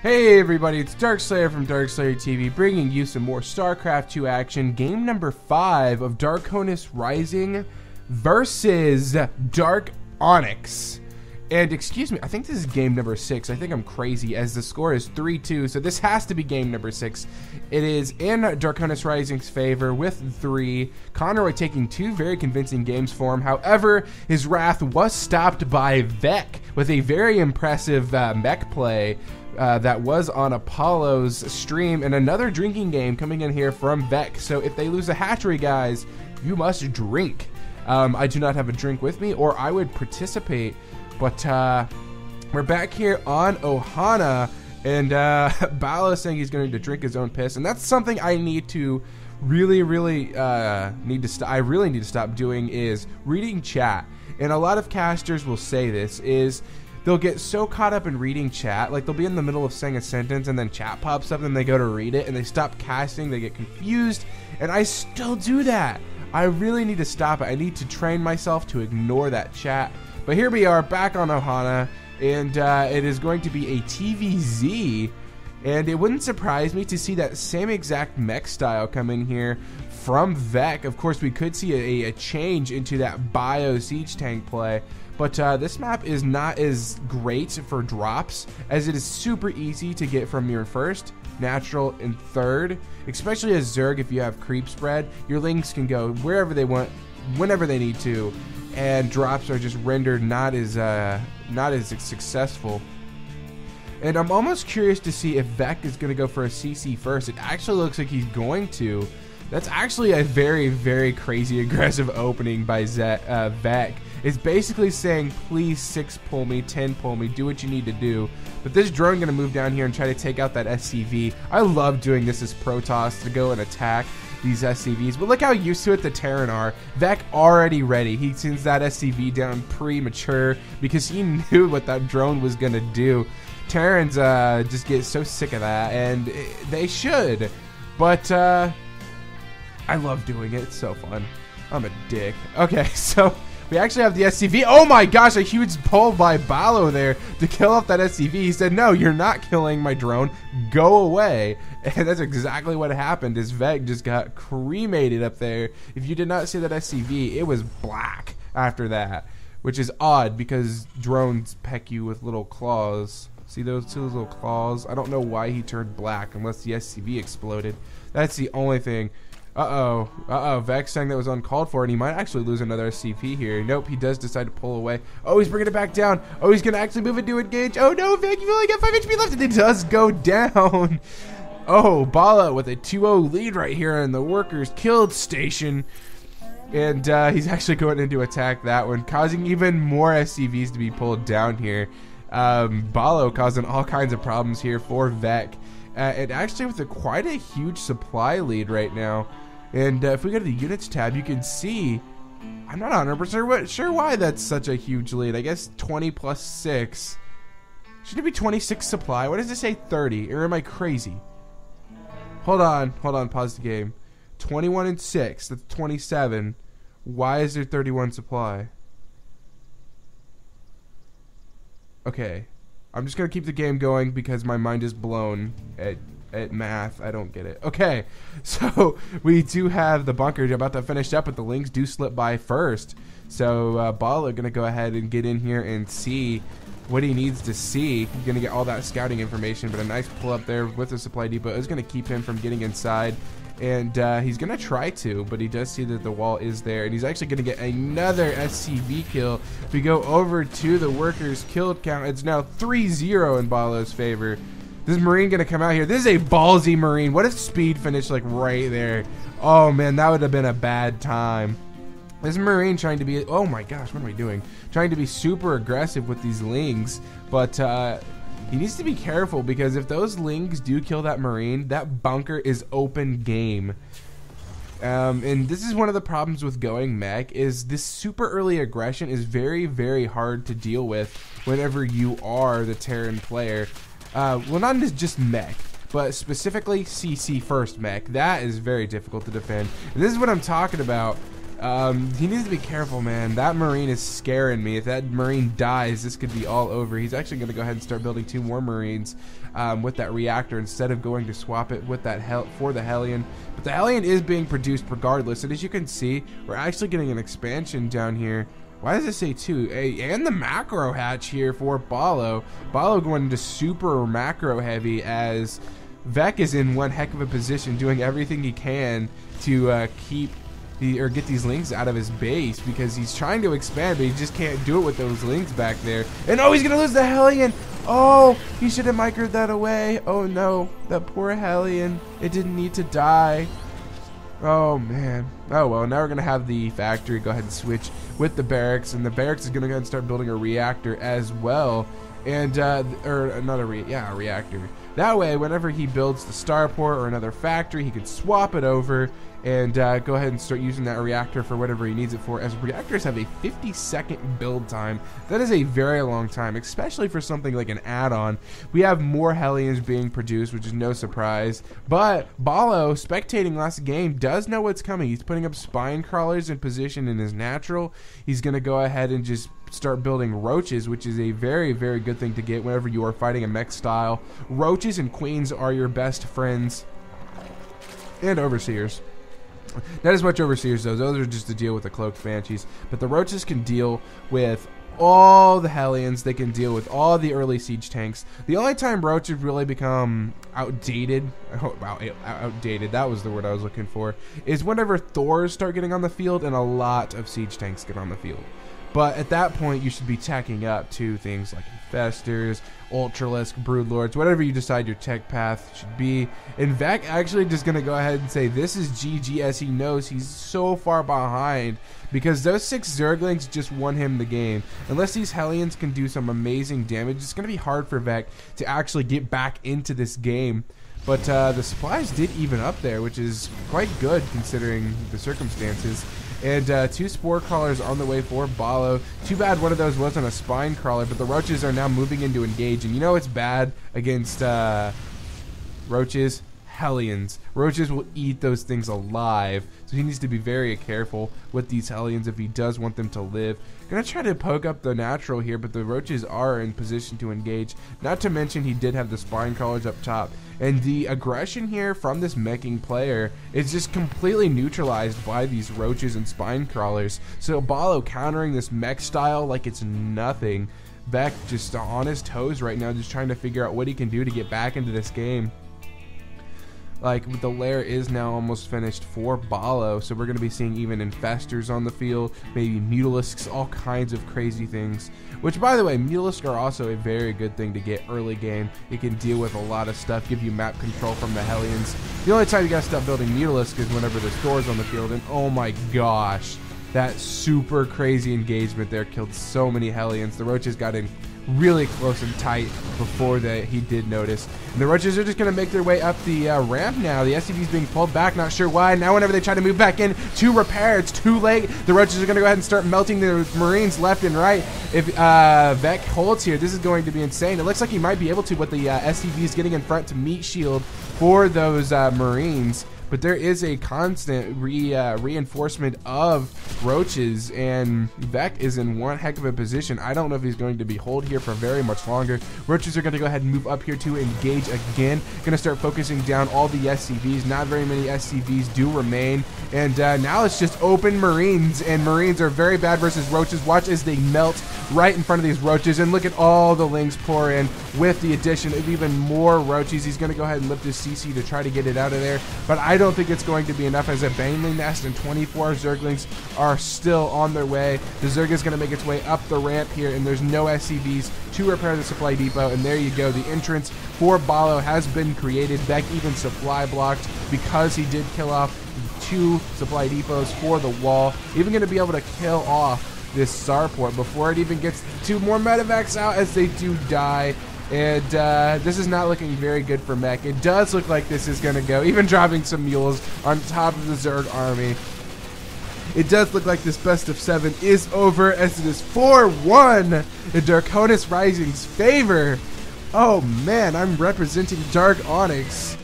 Hey everybody, it's Darkslayer from DarkslayerTV, bringing you some more StarCraft 2 action. Game number 5 of DarconisRising versus DarkOnyx. And excuse me, I think this is game number 6. I think I'm crazy, as the score is 3-2, so this has to be game number 6. It is in DarconisRising's favor with 3. Conroy taking 2 very convincing games for him. However, his wrath was stopped by Vec with a very impressive mech play that was on Apollo's stream, and another drinking game coming in here from Vec. So if they lose a hatchery, guys, you must drink. I do not have a drink with me, or I would participate. But we're back here on Ohana, and Balo is saying he's going to drink his own piss, and that's something I need to really need to stop doing, is reading chat. And a lot of casters will say this, is they'll get so caught up in reading chat, like they'll be in the middle of saying a sentence and then chat pops up and they go to read it and they stop casting, they get confused, and I still do that. I really need to stop it. I need to train myself to ignore that chat. But here we are back on Ohana, and it is going to be a TVZ, and it wouldn't surprise me to see that same exact mech style come in here from Vec. Of course, we could see a change into that bio siege tank play, but this map is not as great for drops, as it is super easy to get from your first, natural, and third, especially as Zerg. If you have creep spread, your links can go wherever they want, whenever they need to, and drops are just rendered not as successful. And I'm almost curious to see if Vec is going to go for a CC first. It actually looks like he's going to. That's actually a very crazy aggressive opening by Vec. It's basically saying, please 6 pull me, 10 pull me, do what you need to do. But this drone going to move down here and try to take out that SCV. I love doing this as Protoss, to go and attack these SCVs, but look how used to it the Terran are. Vec already ready. He sends that SCV down premature because he knew what that drone was gonna do. Terrans just get so sick of that, and they should. But I love doing it. It's so fun. I'm a dick. Okay, so we actually have the SCV. Oh my gosh, a huge pull by Balo there to kill off that SCV. He said, no, you're not killing my drone. Go away. And that's exactly what happened, is Vec just got cremated up there. If you did not see that SCV, it was black after that, which is odd because drones peck you with little claws. See those little claws? I don't know why he turned black unless the SCV exploded. That's the only thing. Vec saying that was uncalled for, and he might actually lose another SCP here. Nope, he does decide to pull away. Oh, he's bringing it back down. Oh, he's going to actually move into engage. Oh no, Vec, you've only got 5 HP left, and it does go down. Oh, Bala with a 2-0 lead right here in the workers killed station. And he's actually going in to attack that one, causing even more SCVs to be pulled down here. Balo causing all kinds of problems here for Vec. And actually with quite a huge supply lead right now. And if we go to the units tab, you can see, I'm not 100% sure why that's such a huge lead. I guess 20 plus 6. Shouldn't it be 26 supply? What does it say 30? Or am I crazy? Hold on, pause the game. 21 and 6, that's 27. Why is there 31 supply? Okay, I'm just gonna keep the game going because my mind is blown at math. I don't get it. Okay, so we do have the bunker about to finish up, but the links do slip by first. So Bala gonna go ahead and get in here and see what he needs to see. He's gonna get all that scouting information, but a nice pull up there with the supply depot is gonna keep him from getting inside. And he's gonna try to, but he does see that the wall is there, and he's actually gonna get another SCV kill. If we go over to the workers killed count, it's now 3-0 in Balo's favor. This Marine gonna come out here. This is a ballsy Marine. What if speed finished like right there? Oh man, that would have been a bad time. This Marine trying to be, oh my gosh, what am I doing? Trying to be super aggressive with these lings, but he needs to be careful, because if those lings do kill that Marine, that bunker is open game. And this is one of the problems with going mech, is this super early aggression is very hard to deal with whenever you are the Terran player. Well, not just mech, but specifically CC first mech. That is very difficult to defend. And this is what I'm talking about. He needs to be careful, man. That Marine is scaring me. If that Marine dies, this could be all over. He's actually going to go ahead and start building 2 more Marines with that reactor instead of going to swap it with that for the Hellion. But the Hellion is being produced regardless, and as you can see, we're actually getting an expansion down here. Why does it say 2? And the macro hatch here for Balo. Balo going into super macro heavy as Vek is in one heck of a position, doing everything he can to get these links out of his base, because he's trying to expand, but he just can't do it with those links back there. And oh, he's gonna lose the Hellion. Oh, he should have microed that away. Oh no, that poor Hellion. It didn't need to die. Oh man. Oh well, now we're gonna have the factory go ahead and switch with the barracks, and the barracks is gonna go ahead and start building a reactor as well. And or another reactor. That way, whenever he builds the starport or another factory, he can swap it over and go ahead and start using that reactor for whatever he needs it for, as reactors have a 50-second build time. That is a very long time, especially for something like an add-on. We have more Hellions being produced, which is no surprise, but Balo, spectating last game, does know what's coming. He's putting up spine crawlers in position in his natural. He's going to go ahead and just start building roaches, which is a very, very good thing to get whenever you are fighting a mech style. Roaches and queens are your best friends, and overseers. Not as much overseers though, those are just to deal with the cloaked banshees, but the roaches can deal with all the Hellions. They can deal with all the early siege tanks. The only time roaches really become outdated, that was the word I was looking for, is whenever Thors start getting on the field and a lot of siege tanks get on the field. But at that point, you should be tacking up to things like Infestors, Ultralisk, Broodlords, whatever you decide your tech path should be. And Vek actually just going to go ahead and say this is GG, as he knows he's so far behind, because those 6 Zerglings just won him the game. Unless these Hellions can do some amazing damage, it's going to be hard for Vek to actually get back into this game. But the supplies did even up there, which is quite good considering the circumstances. And 2 spore crawlers on the way for Balo. Too bad one of those wasn't a spine crawler, but the roaches are now moving in to engage. And you know it's bad against roaches? Hellions. Roaches will eat those things alive. So he needs to be very careful with these Hellions if he does want them to live. Gonna try to poke up the natural here, but the roaches are in position to engage. Not to mention he did have the spine crawlers up top. And the aggression here from this meching player is just completely neutralized by these roaches and spine crawlers. So Balo countering this mech style like it's nothing. Vek just on his toes right now, just trying to figure out what he can do to get back into this game. Like, the lair is now almost finished for Balo, so we're going to be seeing even Infestors on the field, maybe Mutalisks, all kinds of crazy things. Which, by the way, Mutalisks are also a very good thing to get early game. It can deal with a lot of stuff, give you map control from the Hellions. The only time you got to stop building Mutalisk is whenever there's Thors on the field, and oh my gosh, that super crazy engagement there killed so many Hellions. The roaches got in really close and tight before he did notice. And the roaches are just going to make their way up the ramp now. The SCV's being pulled back, not sure why. Now whenever they try to move back in to repair, it's too late. The roaches are going to go ahead and start melting the Marines left and right. If Vek holds here, this is going to be insane. It looks like he might be able to with the SCVs getting in front to meet shield for those Marines. But there is a constant reinforcement of roaches, and Vek is in one heck of a position. I don't know if he's going to be hold here for very much longer. Roaches are going to go ahead and move up here to engage again. Going to start focusing down all the SCVs. Not very many SCVs do remain. And now it's just open Marines, and Marines are very bad versus roaches. Watch as they melt right in front of these roaches, and look at all the links pour in with the addition of even more roaches. He's going to go ahead and lift his CC to try to get it out of there, but I don't think it's going to be enough, as a Baneling nest and 24 Zerglings are still on their way. The Zerg is going to make its way up the ramp here, and there's no SCVs to repair the supply depot, and there you go. The entrance for Balo has been created. Vek even supply blocked because he did kill off 2 supply depots for the wall. Even going to be able to kill off this starport before it even gets 2 more medevacs out, as they do die. And this is not looking very good for mech. It does look like this is going to go, even dropping some mules on top of the Zerg army. It does look like this best of 7 is over, as it is 4-1 in DarconisRising's favor. Oh man, I'm representing DarkOnyx.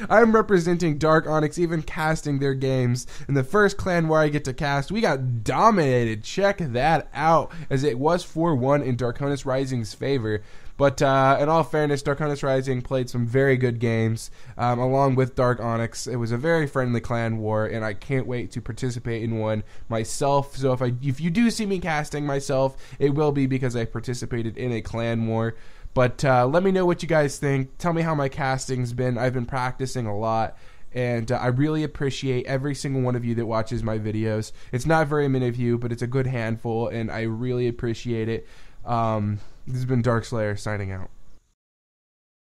I'm representing DarkOnyx, even casting their games. In the first clan where I get to cast, we got dominated. Check that out, as it was 4-1 in DarconisRising's favor. But in all fairness, DarconisRising played some very good games along with DarkOnyx. It was a very friendly clan war, and I can't wait to participate in one myself. So if you do see me casting myself, it will be because I participated in a clan war. But let me know what you guys think. Tell me how my casting's been. I've been practicing a lot, and I really appreciate every single one of you that watches my videos. It's not very many of you, but it's a good handful, and I really appreciate it. This has been Darkslayer signing out.